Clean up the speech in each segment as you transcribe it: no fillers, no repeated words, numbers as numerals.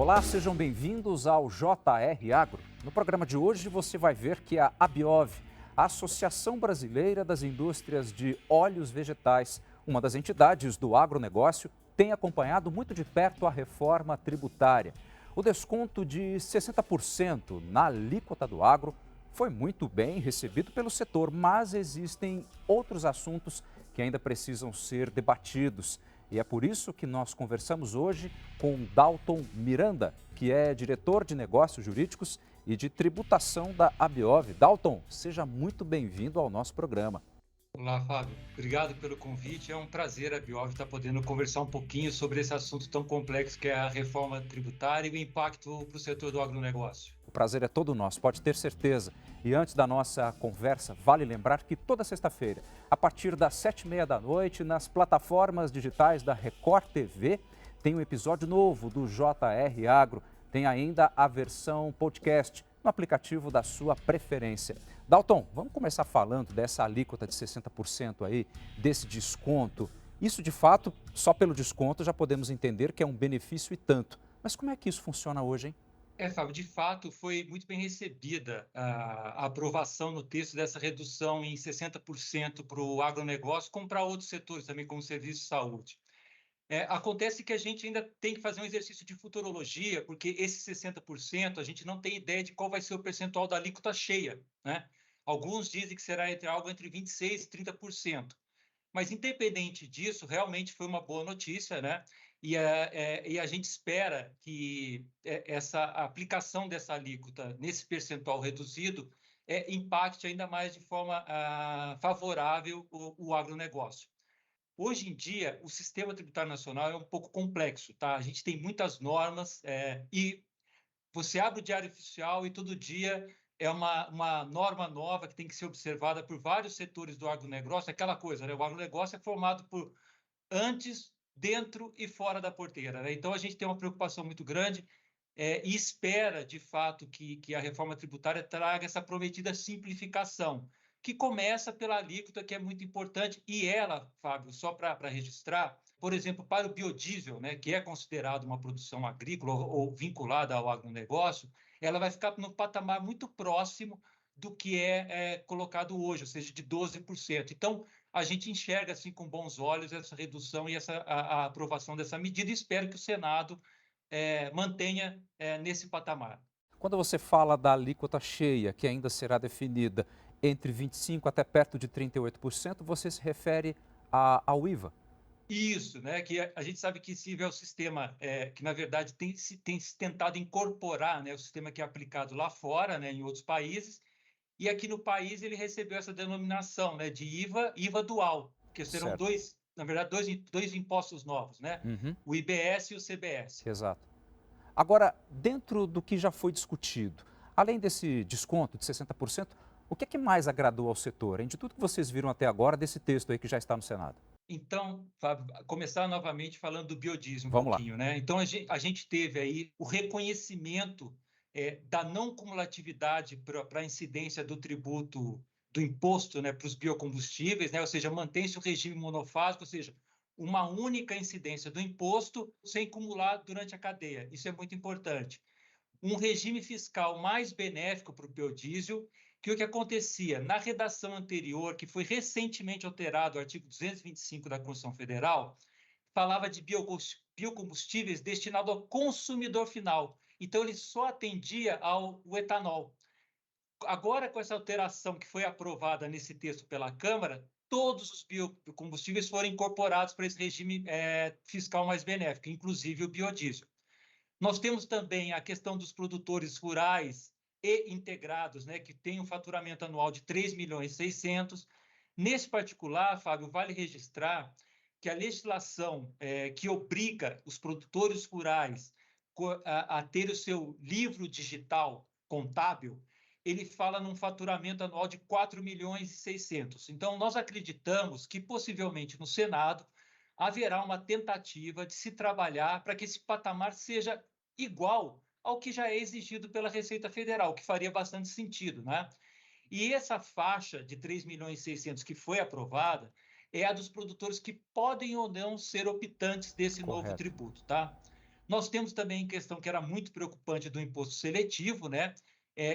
Olá, sejam bem-vindos ao JR Agro. No programa de hoje você vai ver que a Abiov, a Associação Brasileira das Indústrias de Óleos Vegetais, uma das entidades do agronegócio, tem acompanhado muito de perto a reforma tributária. O desconto de 60% na alíquota do agro foi muito bem recebido pelo setor, mas existem outros assuntos que ainda precisam ser debatidos. E é por isso que nós conversamos hoje com Dalton Miranda, que é diretor de negócios jurídicos e de tributação da Abiov. Dalton, seja muito bem-vindo ao nosso programa. Olá, Fábio. Obrigado pelo convite. É um prazer a Abiov estar podendo conversar um pouquinho sobre esse assunto tão complexo que é a reforma tributária e o impacto para o setor do agronegócio. O prazer é todo nosso, pode ter certeza. E antes da nossa conversa, vale lembrar que toda sexta-feira, a partir das 7h30 da noite, nas plataformas digitais da Record TV, tem um episódio novo do JR Agro. Tem ainda a versão podcast no aplicativo da sua preferência. Dalton, vamos começar falando dessa alíquota de 60% aí, desse desconto. Isso, de fato, só pelo desconto já podemos entender que é um benefício e tanto. Mas como é que isso funciona hoje, hein? Fábio, de fato, foi muito bem recebida a aprovação no texto dessa redução em 60% para o agronegócio, como para outros setores também, como serviço de saúde. Acontece que a gente ainda tem que fazer um exercício de futurologia, porque esse 60% a gente não tem ideia de qual vai ser o percentual da alíquota cheia, né? Alguns dizem que será algo entre 26% e 30%. Mas, independente disso, realmente foi uma boa notícia, né? E a gente espera que essa aplicação dessa alíquota nesse percentual reduzido impacte ainda mais de forma favorável o agronegócio. Hoje em dia, o sistema tributário nacional é um pouco complexo, tá? A gente tem muitas normas e você abre o Diário Oficial e todo dia é uma norma nova que tem que ser observada por vários setores do agronegócio. Aquela coisa, né? O agronegócio é formado por antes, dentro e fora da porteira, né? Então, a gente tem uma preocupação muito grande e espera, de fato, que a reforma tributária traga essa prometida simplificação, que começa pela alíquota, que é muito importante, e ela, Fábio, só para registrar, por exemplo, para o biodiesel, né, que é considerado uma produção agrícola ou vinculada ao agronegócio, ela vai ficar no patamar muito próximo do que é colocado hoje, ou seja, de 12%. Então, a gente enxerga assim com bons olhos essa redução e a aprovação dessa medida e espero que o Senado mantenha nesse patamar. Quando você fala da alíquota cheia, que ainda será definida entre 25% até perto de 38%, você se refere ao IVA? Isso, né? Que a gente sabe que esse é o sistema que, na verdade, tem se tentado incorporar, né, o sistema que é aplicado lá fora, né, em outros países, e aqui no país ele recebeu essa denominação, né, de IVA dual, que serão Certo. dois, na verdade, dois impostos novos, né? Uhum, O IBS e o CBS. exato. Agora, dentro do que já foi discutido, além desse desconto de 60%, o que é que mais agradou ao setor, hein? De tudo que vocês viram até agora desse texto aí que já está no Senado? Então, Fábio, começar novamente falando do biodiesel um Vamos lá. pouquinho, né? Então, a gente teve aí o reconhecimento da não cumulatividade para a incidência do tributo, do imposto, né, para os biocombustíveis, né? Ou seja, mantém-se o regime monofásico, ou seja, uma única incidência do imposto sem cumular durante a cadeia. Isso é muito importante. Um regime fiscal mais benéfico para o biodiesel, que o que acontecia na redação anterior, que foi recentemente alterado o artigo 225 da Constituição Federal, falava de biocombustíveis destinados ao consumidor final. Então, ele só atendia ao etanol. Agora, com essa alteração que foi aprovada nesse texto pela Câmara, todos os biocombustíveis foram incorporados para esse regime fiscal mais benéfico, inclusive o biodiesel. Nós temos também a questão dos produtores rurais e integrados, né, que tem um faturamento anual de 3 milhões e 600. Nesse particular, Fábio, vale registrar que a legislação que obriga os produtores rurais a ter o seu livro digital contábil, ele fala num faturamento anual de 4 milhões e 600. Então, nós acreditamos que possivelmente no Senado haverá uma tentativa de se trabalhar para que esse patamar seja igual ao que já é exigido pela Receita Federal, que faria bastante sentido, né? E essa faixa de 3 milhões e 600 que foi aprovada é a dos produtores que podem ou não ser optantes desse novo Correto. tributo, tá? Nós temos também questão que era muito preocupante do imposto seletivo, né?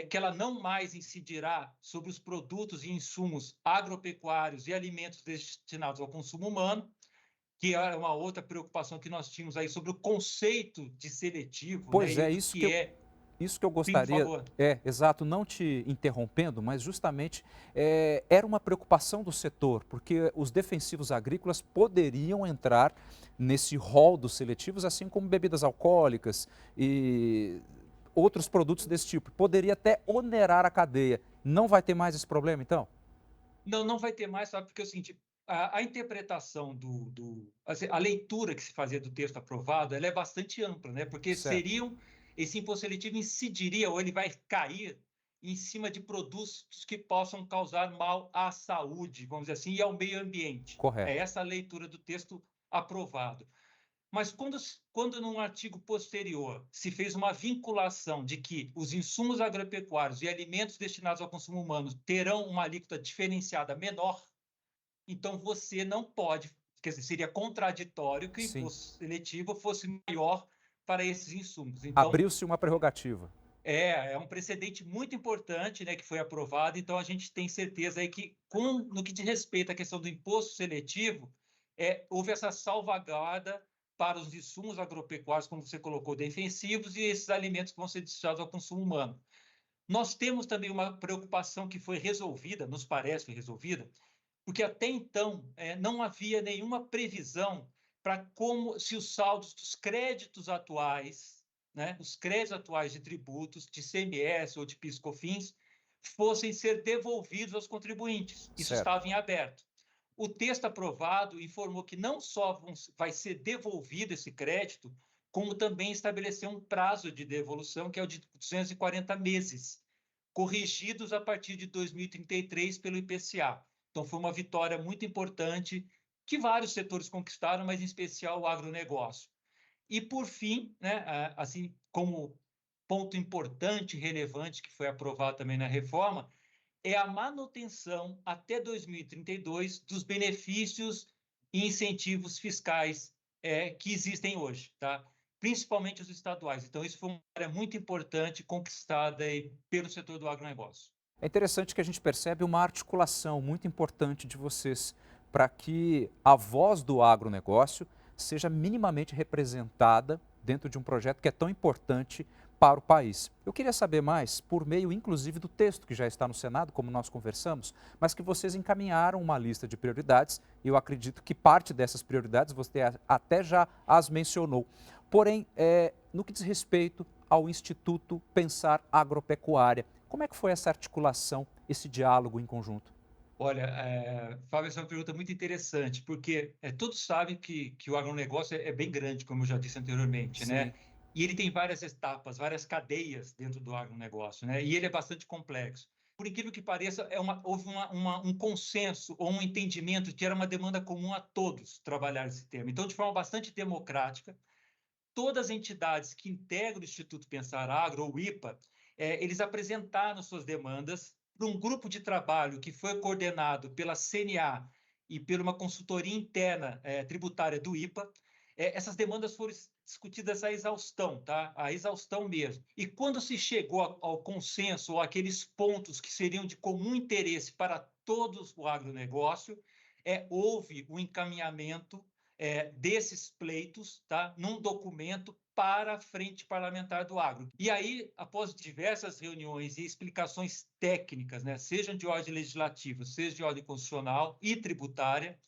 Que ela não mais incidirá sobre os produtos e insumos agropecuários e alimentos destinados ao consumo humano, que era uma outra preocupação que nós tínhamos aí sobre o conceito de seletivo, né? Pois E o é, que que é. isso que eu Sim, por gostaria, favor. exato, não te interrompendo, mas justamente era uma preocupação do setor, porque os defensivos agrícolas poderiam entrar nesse rol dos seletivos, assim como bebidas alcoólicas e outros produtos desse tipo. Poderia até onerar a cadeia. Não vai ter mais esse problema, então? Não, não vai ter mais, sabe? Porque é o seguinte, a interpretação assim, a leitura que se fazia do texto aprovado, ela é bastante ampla, né? Porque Certo, esse imposto seletivo incidiria ou ele vai cair em cima de produtos que possam causar mal à saúde, vamos dizer assim, e ao meio ambiente. É correto. essa a leitura do texto aprovado. Mas quando num artigo posterior se fez uma vinculação de que os insumos agropecuários e alimentos destinados ao consumo humano terão uma alíquota diferenciada menor, então você não pode, quer dizer, seria contraditório que o Sim. imposto seletivo fosse maior para esses insumos. Então, Abriu-se uma prerrogativa. é um precedente muito importante, né, que foi aprovado. Então, a gente tem certeza aí que, no que diz respeito à questão do imposto seletivo, houve essa salvaguarda para os insumos agropecuários, como você colocou, defensivos, e esses alimentos que vão ser destinados ao consumo humano. Nós temos também uma preocupação que foi resolvida, nos parece resolvida, porque até então não havia nenhuma previsão para como se os saldos dos créditos atuais, né, os créditos atuais de tributos, de CMS ou de PIS/COFINS, fossem ser devolvidos aos contribuintes. Isso Certo. estava em aberto. O texto aprovado informou que não só vai ser devolvido esse crédito, como também estabeleceu um prazo de devolução, que é o de 240 meses, corrigidos a partir de 2033 pelo IPCA. Então, foi uma vitória muito importante que vários setores conquistaram, mas em especial o agronegócio. E, por fim, né, assim como ponto importante e relevante que foi aprovado também na reforma, é a manutenção até 2032 dos benefícios e incentivos fiscais que existem hoje, tá? Principalmente os estaduais. Então, isso foi uma área muito importante conquistada aí pelo setor do agronegócio. É interessante que a gente percebe uma articulação muito importante de vocês para que a voz do agronegócio seja minimamente representada dentro de um projeto que é tão importante para o país. Eu queria saber mais, por meio inclusive do texto que já está no Senado, como nós conversamos, mas que vocês encaminharam uma lista de prioridades e eu acredito que parte dessas prioridades você até já as mencionou. Porém, no que diz respeito ao Instituto Pensar Agropecuária, como é que foi essa articulação, esse diálogo em conjunto? Olha, Fábio, essa é uma pergunta muito interessante, porque todos sabem que o agronegócio é bem grande, como eu já disse anteriormente, né? Sim, E ele tem várias etapas, várias cadeias dentro do agronegócio, né? E ele é bastante complexo. Por incrível que pareça, houve um consenso ou um entendimento que era uma demanda comum a todos trabalhar esse tema. Então, de forma bastante democrática, todas as entidades que integram o Instituto Pensar Agro, ou IPA, eles apresentaram suas demandas para um grupo de trabalho que foi coordenado pela CNA e por uma consultoria interna tributária do IPA. Essas demandas foram discutidas à exaustão, tá? À exaustão mesmo. E quando se chegou ao consenso, ou aqueles pontos que seriam de comum interesse para todos o agronegócio, houve o encaminhamento desses pleitos, tá, num documento para a Frente Parlamentar do Agro. E aí, após diversas reuniões e explicações técnicas, né, sejam de ordem legislativa, seja de ordem constitucional e tributária,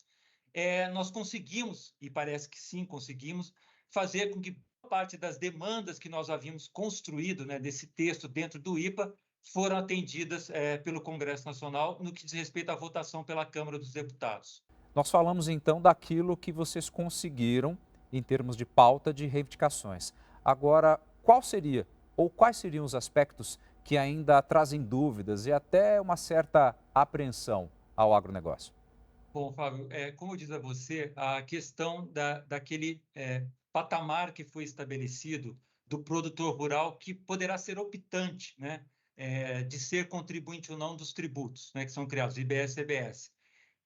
nós conseguimos, e parece que sim, conseguimos, fazer com que parte das demandas que nós havíamos construído, né, desse texto dentro do IPA foram atendidas pelo Congresso Nacional no que diz respeito à votação pela Câmara dos Deputados. nós falamos então daquilo que vocês conseguiram em termos de pauta de reivindicações. Agora, qual seria ou quais seriam os aspectos que ainda trazem dúvidas e até uma certa apreensão ao agronegócio? Bom, Fábio, como eu disse a você, a questão daquele patamar que foi estabelecido do produtor rural que poderá ser optante, né, de ser contribuinte ou não dos tributos, né, que são criados, IBS e CBS.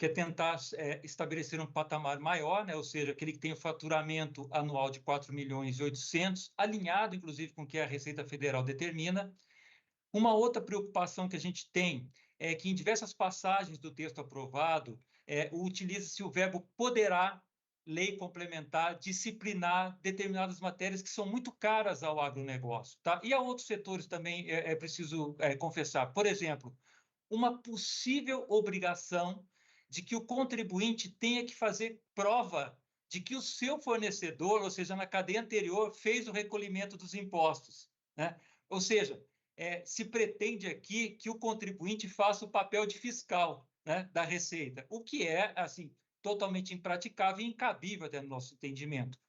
que é tentar estabelecer um patamar maior, né? Ou seja, aquele que tem o faturamento anual de 4.800.000, alinhado, inclusive, com o que a Receita Federal determina. Uma outra preocupação que a gente tem é que, em diversas passagens do texto aprovado, utiliza-se o verbo poderá, lei complementar, disciplinar determinadas matérias que são muito caras ao agronegócio. Tá? E a outros setores também é preciso confessar. Por exemplo, uma possível obrigação de que o contribuinte tenha que fazer prova de que o seu fornecedor, ou seja, na cadeia anterior, fez o recolhimento dos impostos, né? Ou seja, se pretende aqui que o contribuinte faça o papel de fiscal, né, da Receita, o que é, assim, totalmente impraticável e incabível até no nosso entendimento.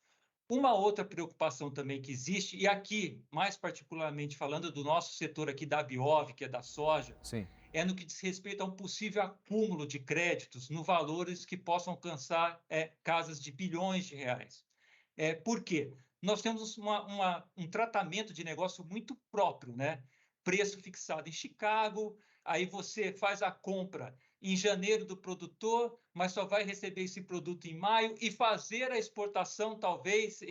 Uma outra preocupação também que existe, e aqui, mais particularmente falando do nosso setor aqui da Abiov, que é da soja, Sim. é no que diz respeito a um possível acúmulo de créditos no valores que possam alcançar casas de bilhões de reais. Por quê? Nós temos um tratamento de negócio muito próprio, né? Preço fixado em Chicago, aí você faz a compra em janeiro do produtor, mas só vai receber esse produto em maio e fazer a exportação, talvez,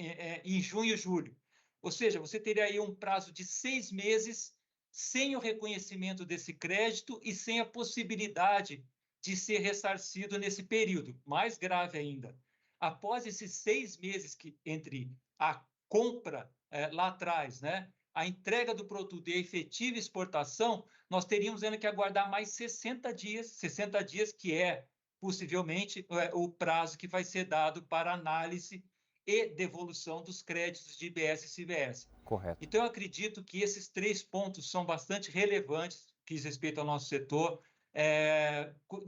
em junho e julho. Ou seja, você teria aí um prazo de 6 meses sem o reconhecimento desse crédito e sem a possibilidade de ser ressarcido nesse período. Mais grave ainda, após esses 6 meses entre a compra lá atrás, né, a entrega do produto e a efetiva exportação, nós teríamos ainda que aguardar mais 60 dias, que é possivelmente o prazo que vai ser dado para análise e devolução dos créditos de IBS e CBS. Correto. Então, eu acredito que esses 3 pontos são bastante relevantes, que diz respeito ao nosso setor,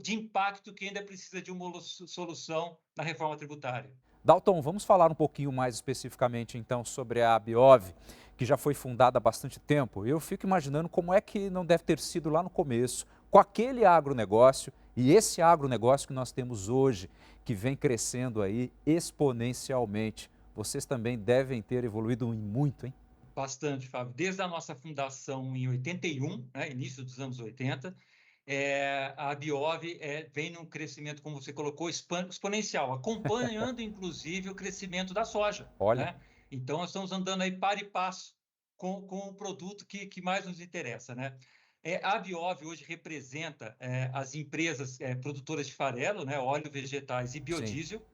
de impacto que ainda precisa de uma solução na reforma tributária. Dalton, vamos falar um pouquinho mais especificamente então sobre a Abiov, que já foi fundada há bastante tempo. Eu fico imaginando como é que não deve ter sido lá no começo, com aquele agronegócio e esse agronegócio que nós temos hoje, que vem crescendo aí exponencialmente. Vocês também devem ter evoluído muito, hein? Bastante, Fábio. Desde a nossa fundação em 81, né, início dos anos 80, a Abiov vem num crescimento, como você colocou, exponencial, acompanhando, inclusive, o crescimento da soja. Olha. Né? Então, nós estamos andando aí par e passo com o produto que mais nos interessa. Né? A Abiov hoje representa as empresas produtoras de farelo, né, óleo, vegetais e biodiesel, sim,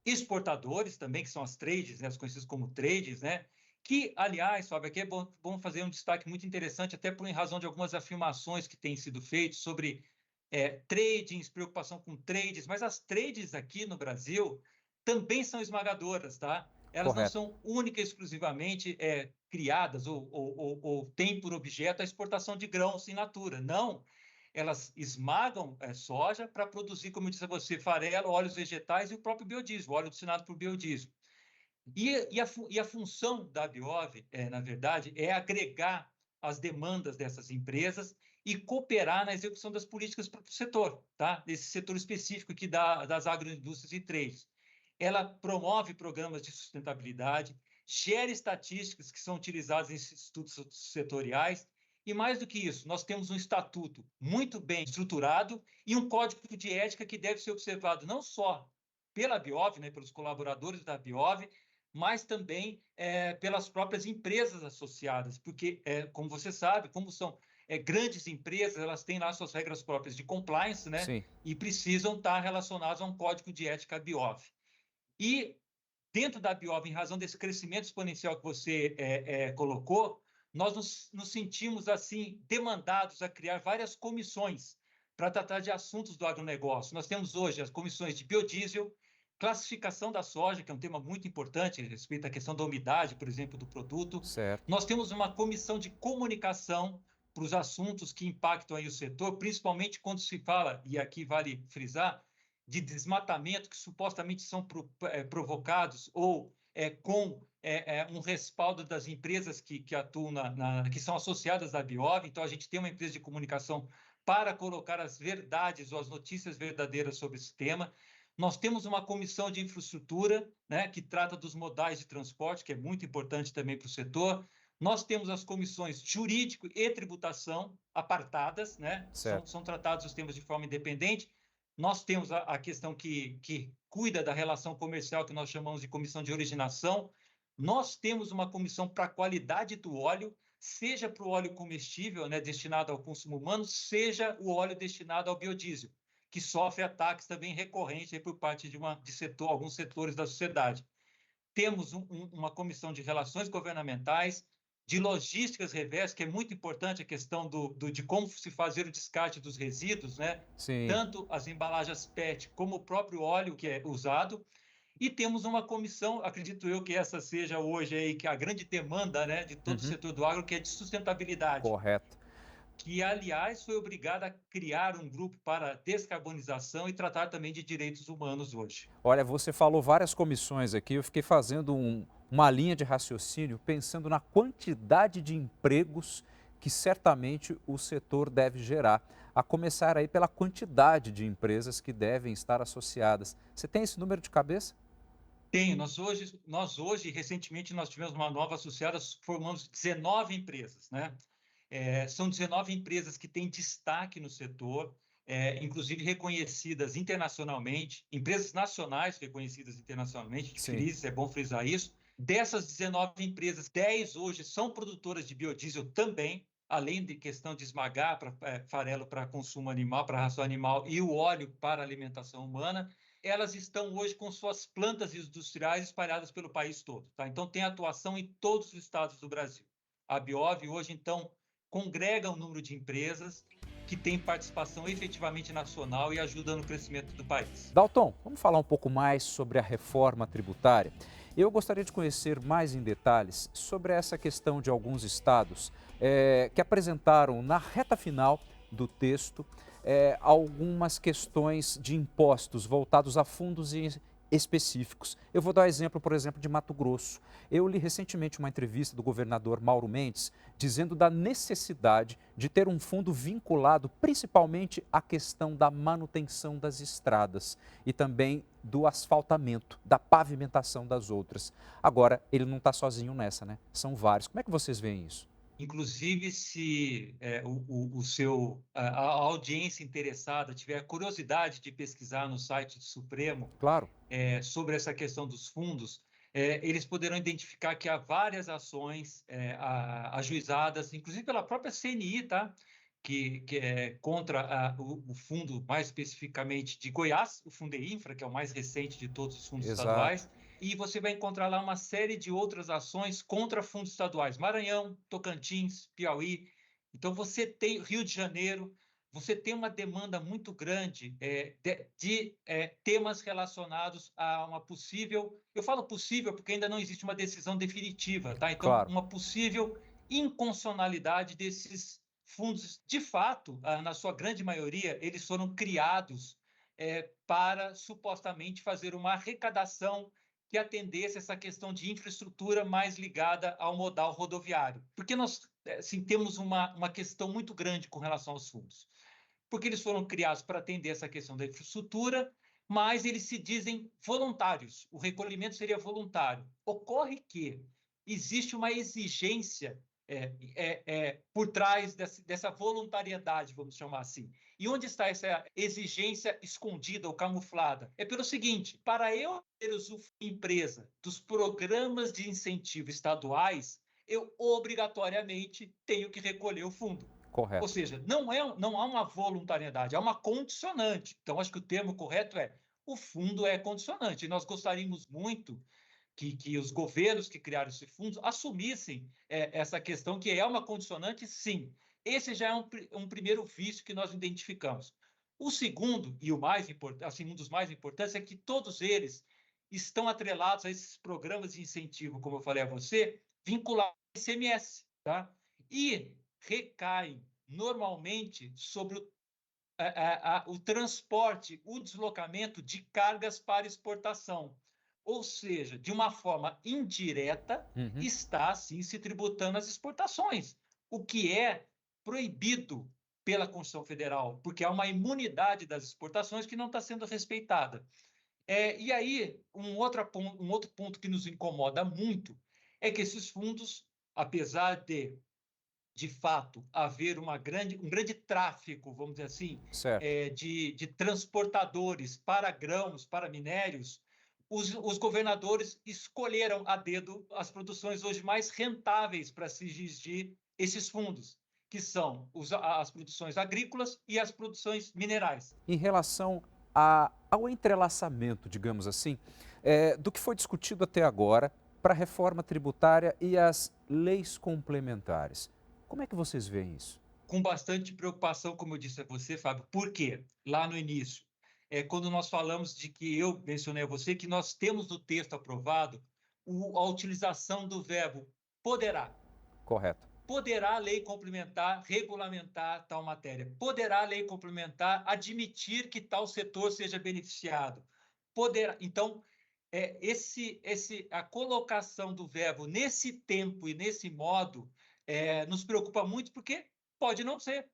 exportadores também, que são as trades, né, as conhecidas como trades, né? Que, aliás, Fábio, aqui é bom fazer um destaque muito interessante, até por em razão de algumas afirmações que têm sido feitas sobre tradings, preocupação com trades, mas as trades aqui no Brasil também são esmagadoras, tá? Elas não são única e exclusivamente criadas ou têm por objeto a exportação de grãos in natura. Não, elas esmagam soja para produzir, como eu disse a você, farelo, óleos vegetais e o próprio biodiesel, óleo destinado para o biodiesel. E a função da Abiov, na verdade, é agregar as demandas dessas empresas e cooperar na execução das políticas para o setor, tá? Desse setor específico aqui das agroindústrias e trades. Ela promove programas de sustentabilidade, gera estatísticas que são utilizadas em estudos setoriais, e mais do que isso, nós temos um estatuto muito bem estruturado e um código de ética que deve ser observado não só pela Abiov, né, pelos colaboradores da Abiov, mas também pelas próprias empresas associadas, porque, como você sabe, como são grandes empresas, elas têm lá suas regras próprias de compliance, né? Sim. E precisam estar relacionadas a um código de ética Abiov. E dentro da Abiov, em razão desse crescimento exponencial que você colocou, nós nos sentimos, assim, demandados a criar várias comissões para tratar de assuntos do agronegócio. Nós temos hoje as comissões de biodiesel, classificação da soja, que é um tema muito importante, a respeito à questão da umidade, por exemplo, do produto. Certo. Nós temos uma comissão de comunicação para os assuntos que impactam aí o setor, principalmente quando se fala, e aqui vale frisar, de desmatamento que supostamente são provocados ou com um respaldo das empresas que atuam que são associadas à Abiov. Então, a gente tem uma empresa de comunicação para colocar as verdades ou as notícias verdadeiras sobre esse tema. Nós temos uma comissão de infraestrutura, né, que trata dos modais de transporte, que é muito importante também para o setor. Nós temos as comissões jurídico e tributação apartadas, né? São tratados os temas de forma independente. Nós temos a questão que cuida da relação comercial, que nós chamamos de comissão de originação. Nós temos uma comissão para a qualidade do óleo, seja para o óleo comestível, né, destinado ao consumo humano, seja o óleo destinado ao biodiesel, que sofre ataques também recorrentes aí por parte alguns setores da sociedade. Temos uma comissão de relações governamentais, de logísticas reversa, que é muito importante a questão de como se fazer o descarte dos resíduos, né? Sim. Tanto as embalagens PET como o próprio óleo que é usado. E temos uma comissão, acredito eu que essa seja hoje aí, que é a grande demanda, né, de todo o Uhum. setor do agro, que é de sustentabilidade, Correto. que, aliás, foi obrigada a criar um grupo para descarbonização e tratar também de direitos humanos hoje. Olha, você falou várias comissões aqui, eu fiquei fazendo uma linha de raciocínio pensando na quantidade de empregos que certamente o setor deve gerar, a começar aí pela quantidade de empresas que devem estar associadas. Você tem esse número de cabeça? Tenho, recentemente, nós tivemos uma nova associada, formamos 19 empresas, né? São 19 empresas que têm destaque no setor, inclusive reconhecidas internacionalmente, empresas nacionais reconhecidas internacionalmente, Sim. é bom frisar isso. Dessas 19 empresas, 10 hoje são produtoras de biodiesel também, além de questão de esmagar farelo para consumo animal, para ração animal, e o óleo para alimentação humana. Elas estão hoje com suas plantas industriais espalhadas pelo país todo, tá? Então, tem atuação em todos os estados do Brasil. A Biov hoje, então, congrega um número de empresas que têm participação efetivamente nacional e ajuda no crescimento do país. Dalton, vamos falar um pouco mais sobre a reforma tributária? Eu gostaria de conhecer mais em detalhes sobre essa questão de alguns estados que apresentaram na reta final do texto algumas questões de impostos voltados a fundos específicos. Eu vou dar exemplo, por exemplo, de Mato Grosso. Eu li recentemente uma entrevista do governador Mauro Mendes dizendo da necessidade de ter um fundo vinculado principalmente à questão da manutenção das estradas e também do asfaltamento, da pavimentação das outras. Agora, ele não está sozinho nessa, né? São vários. Como é que vocês veem isso? Inclusive, se a audiência interessada tiver curiosidade de pesquisar no site do Supremo Claro. sobre essa questão dos fundos, eles poderão identificar que há várias ações ajuizadas, inclusive pela própria CNI, tá? Que é contra o fundo, mais especificamente de Goiás, o Fundeinfra, que é o mais recente de todos os fundos Exato. estaduais, e você vai encontrar lá uma série de outras ações contra fundos estaduais, Maranhão, Tocantins, Piauí. Então, você tem Rio de Janeiro, você tem uma demanda muito grande de temas relacionados a uma possível, eu falo possível porque ainda não existe uma decisão definitiva, tá? Então, Claro. uma possível inconstitucionalidade desses fundos. De fato, na sua grande maioria, eles foram criados para supostamente fazer uma arrecadação que atendesse essa questão de infraestrutura mais ligada ao modal rodoviário. Porque nós assim, temos uma questão muito grande com relação aos fundos. Porque eles foram criados para atender essa questão da infraestrutura, mas eles se dizem voluntários. O recolhimento seria voluntário. Ocorre que existe uma exigência por trás dessa voluntariedade, vamos chamar assim. E onde está essa exigência escondida ou camuflada? É pelo seguinte: para eu ter empresa dos programas de incentivo estaduais, eu obrigatoriamente tenho que recolher o fundo. Ou Correto. seja, não há uma voluntariedade, há uma condicionante. Então, acho que o termo correto é: o fundo é condicionante. E nós gostaríamos muito que os governos que criaram esse fundo assumissem essa questão, que é uma condicionante, sim. Esse já é um primeiro vício que nós identificamos. O segundo, e o mais importante, assim, um dos mais importantes, é que todos eles estão atrelados a esses programas de incentivo, como eu falei a você, vinculados ao ICMS, tá? E recaem normalmente sobre o transporte, o deslocamento de cargas para exportação. Ou seja, de uma forma indireta, Uhum. está assim se tributando as exportações, o que é proibido pela Constituição Federal, porque há uma imunidade das exportações que não está sendo respeitada. E aí, um outro ponto que nos incomoda muito é que esses fundos, apesar de de fato, haver um grande tráfico, vamos dizer assim, Certo. de transportadores para grãos, para minérios, os governadores escolheram a dedo as produções hoje mais rentáveis para se dirigir esses fundos, que são as produções agrícolas e as produções minerais. Em relação ao entrelaçamento, digamos assim, do que foi discutido até agora para a reforma tributária e as leis complementares. Como é que vocês veem isso? Com bastante preocupação, como eu disse a você, Fábio. Por quê? Lá no início, quando nós falamos de que eu mencionei a você que nós temos no texto aprovado a utilização do verbo poderá. Correto. Poderá a lei complementar regulamentar tal matéria. Poderá a lei complementar admitir que tal setor seja beneficiado. Poderá. Então, a colocação do verbo nesse tempo e nesse modo nos preocupa muito, porque pode não ser,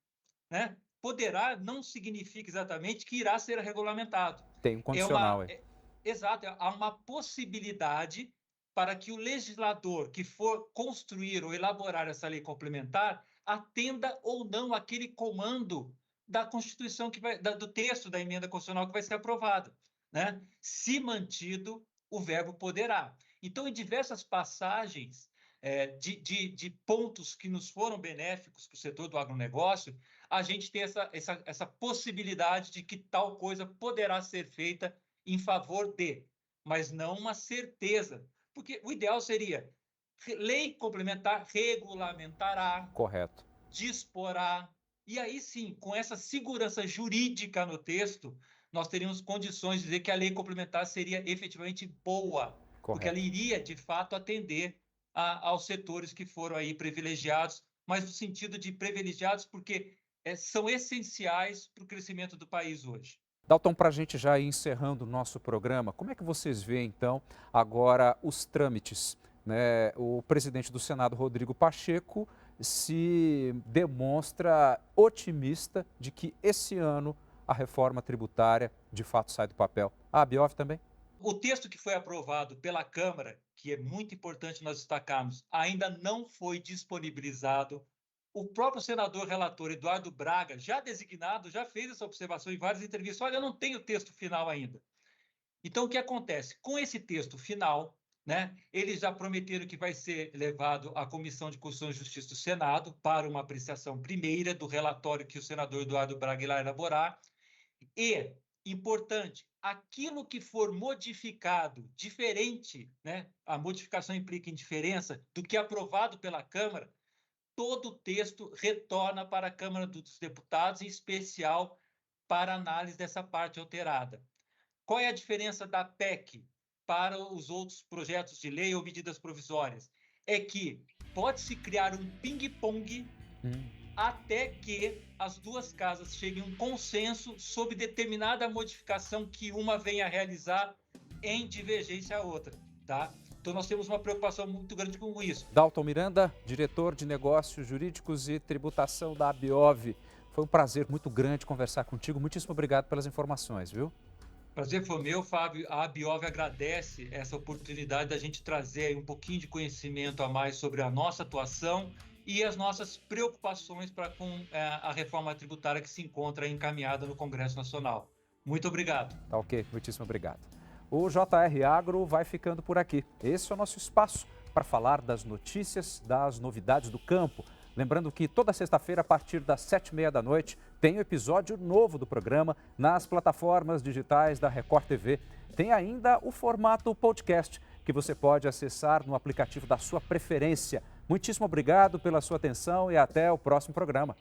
né? Poderá não significa exatamente que irá ser regulamentado. Tem um condicional aí. Exato, há uma possibilidade para que o legislador que for construir ou elaborar essa lei complementar atenda ou não aquele comando da Constituição do texto da emenda constitucional que vai ser aprovada, né? Se mantido o verbo poderá. Então, em diversas passagens de pontos que nos foram benéficos para o setor do agronegócio, a gente tem essa possibilidade de que tal coisa poderá ser feita em favor de, mas não uma certeza, porque o ideal seria lei complementar regulamentará, Correto. disporá, e aí sim, com essa segurança jurídica no texto, nós teríamos condições de dizer que a lei complementar seria efetivamente boa, porque ela Correto. iria, de fato, atender aos setores que foram aí privilegiados, mas no sentido de privilegiados porque são essenciais para o crescimento do país hoje. Dalton, para a gente já ir encerrando o nosso programa, como é que vocês veem, então, agora os trâmites, né? O presidente do Senado, Rodrigo Pacheco, se demonstra otimista de que esse ano a reforma tributária de fato sai do papel. A ABIOV também? O texto que foi aprovado pela Câmara, que é muito importante nós destacarmos, ainda não foi disponibilizado. O próprio senador relator Eduardo Braga, já designado, já fez essa observação em várias entrevistas. Olha, eu não tenho o texto final ainda. Então, o que acontece? Com esse texto final, né, eles já prometeram que vai ser levado à Comissão de Constituição e Justiça do Senado para uma apreciação primeira do relatório que o senador Eduardo Braga irá elaborar. E, importante, aquilo que for modificado diferente, né, a modificação implica indiferença do que aprovado pela Câmara, todo o texto retorna para a Câmara dos Deputados, em especial para análise dessa parte alterada. Qual é a diferença da PEC para os outros projetos de lei ou medidas provisórias? É que pode-se criar um ping-pong até que as duas casas cheguem a um consenso sobre determinada modificação que uma venha a realizar em divergência à outra, tá? Então, nós temos uma preocupação muito grande com isso. Dalton Miranda, diretor de Negócios Jurídicos e Tributação da ABIOV. Foi um prazer muito grande conversar contigo. Muitíssimo obrigado pelas informações, viu? Prazer foi meu, Fábio. A ABIOV agradece essa oportunidade da gente trazer um pouquinho de conhecimento a mais sobre a nossa atuação e as nossas preocupações com a reforma tributária que se encontra encaminhada no Congresso Nacional. Muito obrigado. Tá ok, muitíssimo obrigado. O JR Agro vai ficando por aqui. Esse é o nosso espaço para falar das notícias, das novidades do campo. Lembrando que toda sexta-feira, a partir das 7h30 da noite, tem um episódio novo do programa nas plataformas digitais da Record TV. Tem ainda o formato podcast, que você pode acessar no aplicativo da sua preferência. Muitíssimo obrigado pela sua atenção e até o próximo programa.